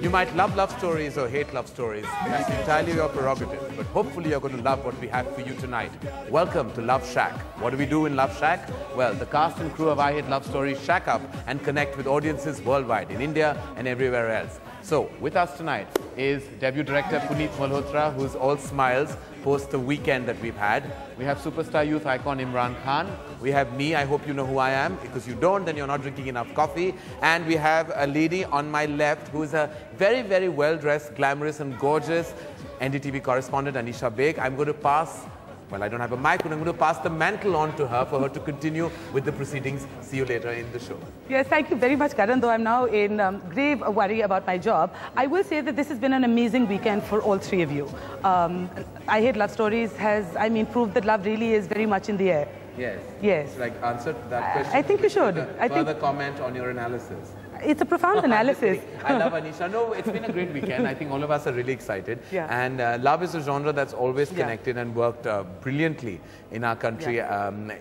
You might love stories or hate love stories. That's entirely your prerogative. But hopefully you're going to love what we have for you tonight. Welcome to Love Shack. What do we do in Love Shack? Well, the cast and crew of I Hate Love Stories shack up and connect with audiences worldwide, in India and everywhere else. So, with us tonight is debut director Puneet Malhotra, who's all smiles post the weekend that we've had. We have superstar youth icon Imran Khan. We have me, I hope you know who I am. Because you don't, then you're not drinking enough coffee. And we have a lady on my left who is a very well-dressed, glamorous and gorgeous NDTV correspondent, Anisha Beg. I'm going to pass, well, I don't have a mic, but I'm going to pass the mantle on to her for her to continue with the proceedings. See you later in the show. Yes, thank you very much, Karan. Though I'm now in grave worry about my job, I will say that this has been an amazing weekend for all three of you. I Hate Love Stories has, proved that love really is very much in the air. Yes. Yes. Like, answer that question. I think you should. Further comment on your analysis. It's a profound analysis. I love Anisha. No, it's been a great weekend. I think all of us are really excited. Yeah. And love is a genre that's always connected and worked brilliantly in our country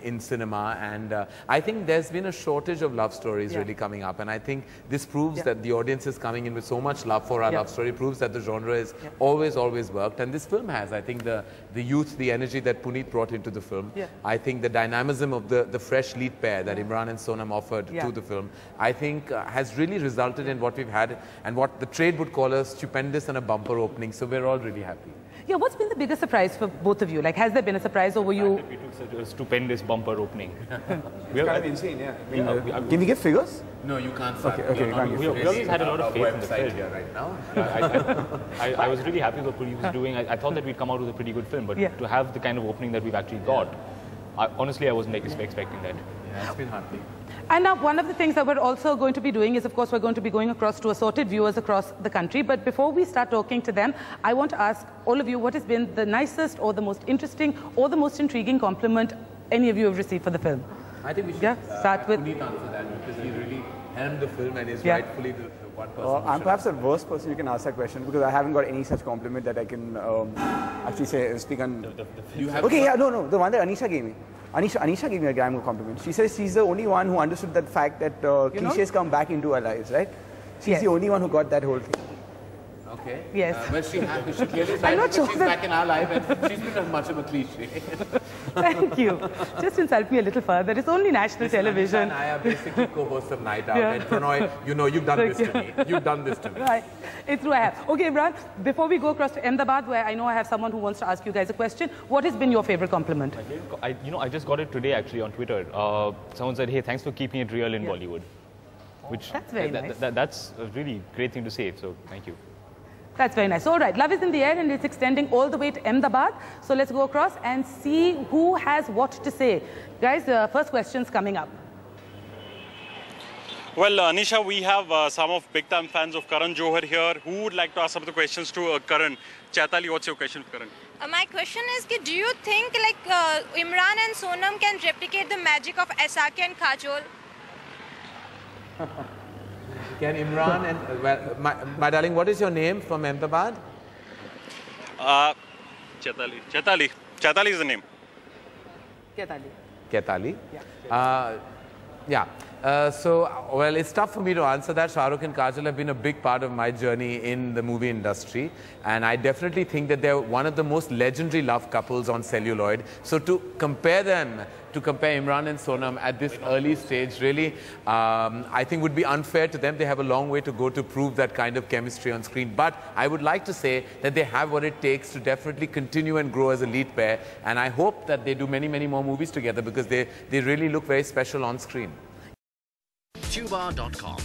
in cinema. And I think there's been a shortage of love stories really coming up. And I think this proves that the audience is coming in with so much love for our love story. Proves that the genre is always worked. And this film has, I think, the youth, the energy that Puneet brought into the film. I think the dynamism of the fresh lead pair that Imran and Sonam offered to the film, I think has really resulted in what we've had and what the trade would call a stupendous and a bumper opening. So we're all really happy. Yeah, what's been the biggest surprise for both of you? Like, has there been a surprise over you? We took such a stupendous bumper opening. We're kind of insane, can we get figures? No, you can't. Okay. We always had a lot of faith in the film here right now. I was really happy with what he was doing. I thought that we'd come out with a pretty good film, but to have the kind of opening that we've actually got, honestly, I wasn't expecting that. Yeah, it's been heartening. And now one of the things that we're also going to be doing is, of course, we're going to be going across to assorted viewers across the country. But before we start talking to them, I want to ask all of you what has been the nicest or the most interesting or the most intriguing compliment any of you have received for the film? I think we should start with Puneet answer that, because he really helmed the film and is rightfully the one person. I'm perhaps the worst person you can ask that question, because I haven't got any such compliment that I can actually speak on. The one that Anisha gave me. Anisha gave me a damn compliment. She says she's the only one who understood that fact that cliches come back into our lives, right? She's the only one who got that whole thing. Okay. Yes. Well, she clearly said that she's back in our life and she's been much of a cliche. Thank you. Just insult me a little further. It's only national television. And I are basically co-hosts of Night Out. And Prannoy, you know, you've done this to me. You've done this to me. Right. It's true, I have. Okay, Imran, before we go across to Ahmedabad, where I know I have someone who wants to ask you guys a question, what has been your favorite compliment? I just got it today, actually, on Twitter. Someone said, hey, thanks for keeping it real in Bollywood. Which, that's very nice. That's a really great thing to say, so thank you. That's very nice. All right, love is in the air and it's extending all the way to Ahmedabad. So let's go across and see who has what to say. Guys, the first question's coming up. Well, Anisha, we have some of big-time fans of Karan Johar here. Who would like to ask some of the questions to Karan? Chaitali, what's your question for Karan? My question is, do you think Imran and Sonam can replicate the magic of Asake and Kajol? Can Imran and, well, my darling, what is your name from Ahmedabad? Chaitali. Chaitali is the name. Ketali. Yeah. Well, it's tough for me to answer that. Shah Rukh and Kajol have been a big part of my journey in the movie industry. And I definitely think that they're one of the most legendary love couples on celluloid. So to compare them, to compare Imran and Sonam at this early stage, really, I think would be unfair to them. They have a long way to go to prove that kind of chemistry on screen. But I would like to say that they have what it takes to definitely continue and grow as a lead pair. And I hope that they do many more movies together, because they really look very special on screen. Tuba.com